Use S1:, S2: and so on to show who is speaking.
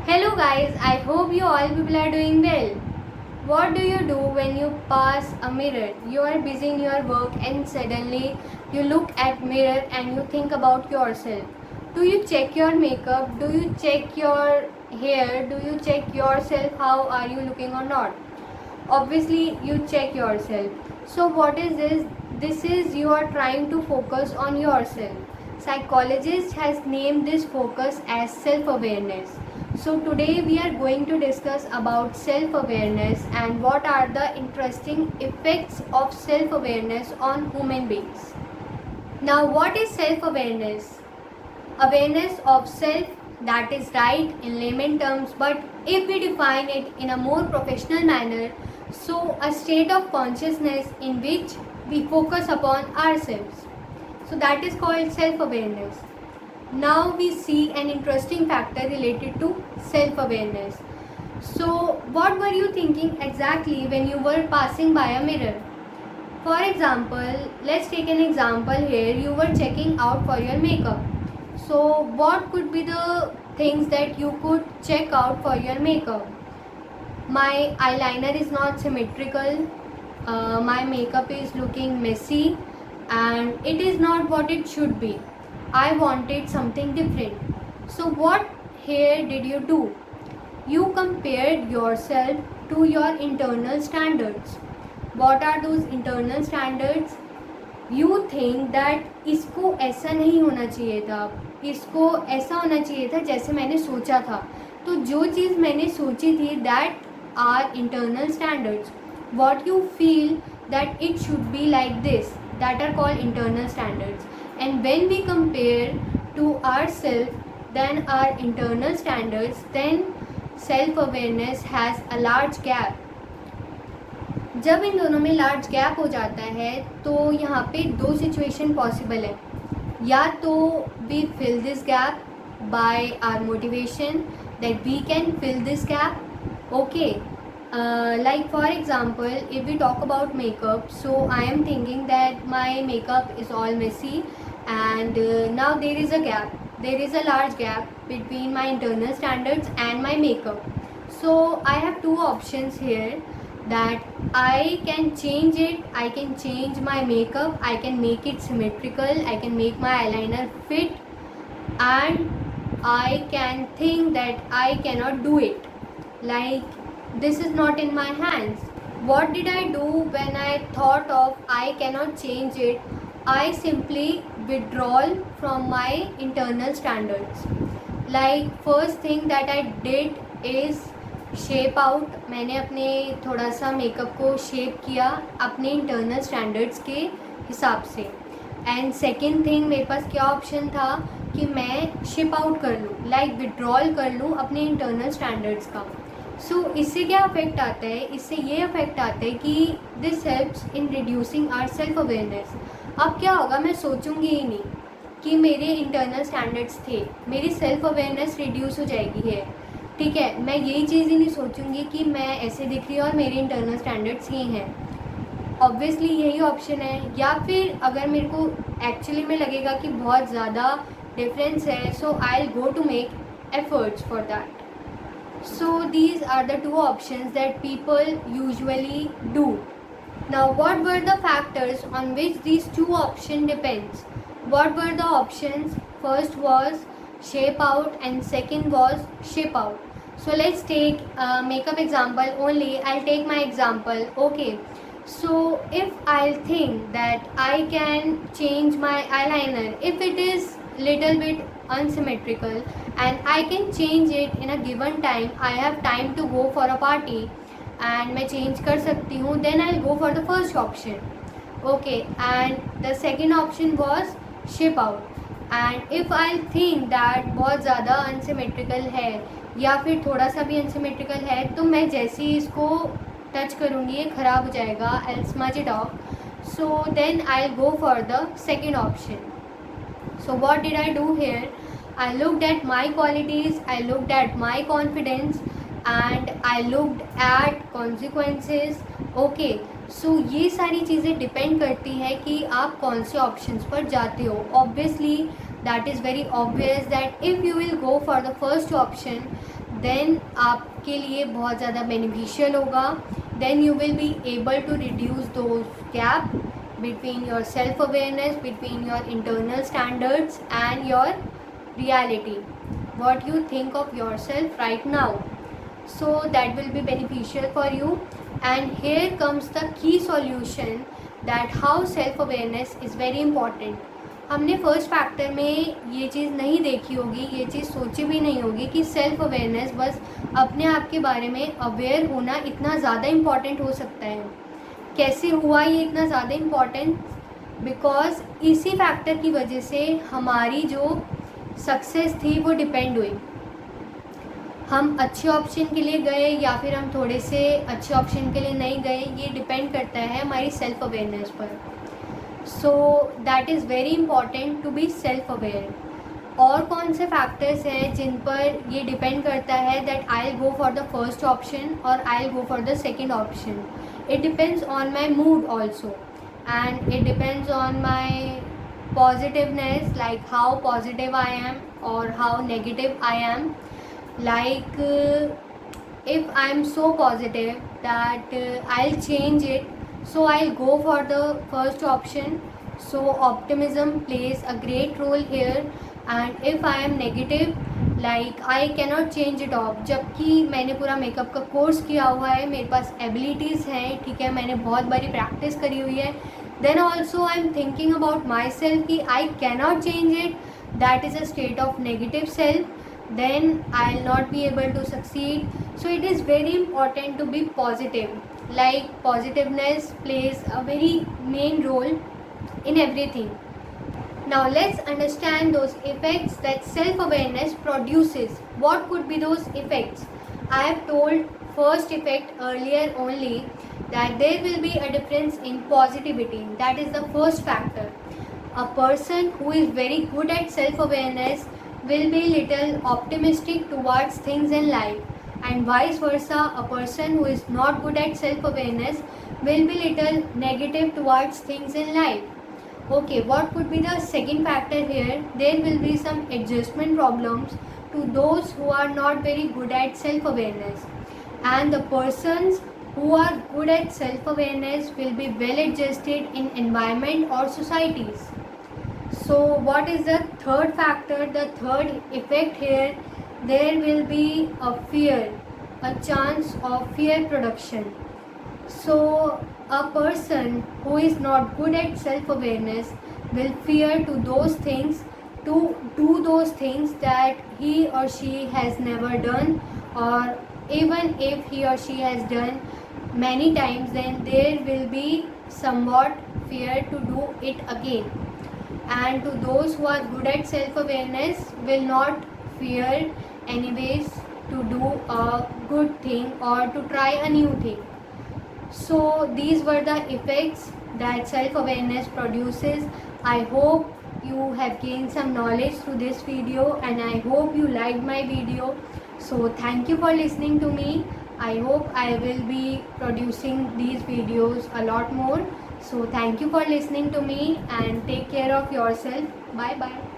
S1: Hello guys, I hope you all people are doing well. What do you do when you pass a mirror? You are busy in your work and suddenly you look at mirror and you think about yourself. Do you check your makeup? Do you check your hair? Do you check yourself how are you looking or not? Obviously you check yourself. So what is this? This is you are trying to focus on yourself. Psychologist has named this focus as self-awareness. So today we are going to discuss about self-awareness and what are the interesting effects of self-awareness on human beings. Now what is self-awareness? Awareness of self, that is right in layman terms, but if we define it in a more professional manner, so a state of consciousness in which we focus upon ourselves. So that is called self-awareness. Now we see an interesting factor related to self-awareness. So what were you thinking exactly when you were passing by a mirror? For example, let's take an example here. You were checking out for your makeup. So what could be the things that you could check out for your makeup? My eyeliner is not symmetrical, my makeup is looking messy, and it is not what it should be. I wanted something different. So what here did you do? You compared yourself to your internal standards. What are those internal standards? You think that इसको ऐसा नहीं होना चाहिए था, इसको ऐसा होना चाहिए था जैसे मैंने सोचा था. तो जो चीज़ मैंने सोची थी that are internal standards. what you feel that it should be like this, that are called internal standards. And when we compare to ourselves then our internal standards, then self awareness has a large gap. जब इन दोनों में large gap हो जाता है तो यहाँ पे दो सिचुएशन पॉसिबल है. या तो we fill this gap by our motivation that we can fill this gap. Okay, like for example, if we talk about makeup, so I am thinking that my makeup is all messy, and now there is a gap, there is a large gap between my internal standards and my makeup. So I have two options here, that I can change it, I can change my makeup, I can make it symmetrical, I can make my eyeliner fit, and I can think that I cannot do it, like this is not in my hands. What did I do when I thought of I cannot change it? I simply withdraw from my internal standards. Like first thing that I did is shape out. मैंने अपने थोड़ा सा makeup को shape किया अपने internal standards के हिसाब से. एंड सेकेंड थिंग, मेरे पास क्या ऑप्शन था कि मैं शिप आउट कर लूँ, लाइक विड्रॉल कर लूँ अपने इंटरनल स्टैंडर्ड्स का. सो इससे क्या अफेक्ट आता है? इससे ये अफेक्ट आता है कि this helps in reducing our self awareness. अब क्या होगा, मैं सोचूंगी ही नहीं कि मेरे इंटरनल स्टैंडर्ड्स थे, मेरी सेल्फ अवेयरनेस रिड्यूस हो जाएगी है. ठीक है, मैं यही चीज़ ही नहीं सोचूंगी कि मैं ऐसे दिख रही हूँ और मेरे इंटरनल स्टैंडर्ड्स ये हैं. ऑब्वियसली यही ऑप्शन है. या फिर अगर मेरे को एक्चुअली में लगेगा कि बहुत ज़्यादा डिफरेंस है, so I will go to make efforts for that. So these are the two options that people usually do. Now what were the factors on which these two options depends? What were the options? First was shape out and second was shape out. So let's take makeup example only. I'll take my example. Okay, so if I'll think that I can change my eyeliner if it is little bit unsymmetrical and I can change it in a given time, I have time to go for a party and मैं change कर सकती हूँ, then I'll go for the first option. Okay, and the second option was ship out. And if I'll think that बहुत ज़्यादा unsymmetrical है या फिर थोड़ा सा भी unsymmetrical है, तो मैं जैसे ही इसको टच करूँगी ये ख़राब हो जाएगा, I'll smudge it off. So then I'll go for the second option. So what did I do here? I looked at my qualities, I looked at my confidence, and I looked at consequences. Okay, so ये सारी चीज़ें depend करती है कि आप कौन से options पर जाते हो. Obviously that is very obvious that if you will go for the first option, then आपके लिए बहुत ज़्यादा बेनिफिशियल होगा. Then you will be able to reduce those gap between your self awareness, between your internal standards and your reality, what you think of yourself right now. So that will be beneficial for you. And here comes the key solution, that how self awareness is very important. हमने first factor में ये चीज़ नहीं देखी होगी, ये चीज़ सोची भी नहीं होगी कि सेल्फ अवेयरनेस, बस अपने आप के बारे में अवेयर होना इतना ज़्यादा इम्पॉर्टेंट हो सकता है. कैसे हुआ ये इतना ज़्यादा इम्पॉर्टेंट? बिकॉज इसी फैक्टर की वजह से हमारी जो सक्सेस थी वो डिपेंड हुई. हम अच्छे ऑप्शन के लिए गए या फिर हम थोड़े से अच्छे ऑप्शन के लिए नहीं गए, ये डिपेंड करता है हमारी सेल्फ अवेयरनेस पर. So that is very important to be self aware. और कौन से फैक्टर्स हैं जिन पर ये डिपेंड करता है that I will go for the first option और I will go for the second option? It depends on my mood also, and it depends on my positiveness, like how positive I am or how negative I am. Like if I am so positive that I'll change it, so I'll go for the first option. So optimism plays a great role here. And if I am negative, like I cannot change it of, जबकि मैंने पूरा makeup का course किया हुआ है, मेरे पास abilities हैं, ठीक है, मैंने बहुत बारी प्रैक्टिस करी हुई है. Then also I am thinking about myself कि I cannot change it, that is a state of negative self. Then I will not be able to succeed. So it is very important to be positive. Like positiveness plays a very main role in everything. Now let's understand those effects that self-awareness produces. What could be those effects? I have told first effect earlier only, that there will be a difference in positivity. That is the first factor. A person who is very good at self-awareness will be little optimistic towards things in life, and vice versa, a person who is not good at self-awareness will be little negative towards things in life. Okay, what could be the second factor here? There will be some adjustment problems to those who are not very good at self-awareness, and the persons who are good at self-awareness will be well adjusted in environment or societies. So what is the third factor? The third effect here, there will be a fear, a chance of fear production. So a person who is not good at self-awareness will fear to those things, to do those things that he or she has never done, or even if he or she has done many times, then there will be somewhat fear to do it again. And to those who are good at self-awareness will not fear anyways to do a good thing or to try a new thing. So these were the effects that self-awareness produces. I hope you have gained some knowledge through this video, and I hope you liked my video. So thank you for listening to me. I hope I will be producing these videos a lot more. So thank you for listening to me, and take care of yourself. Bye bye.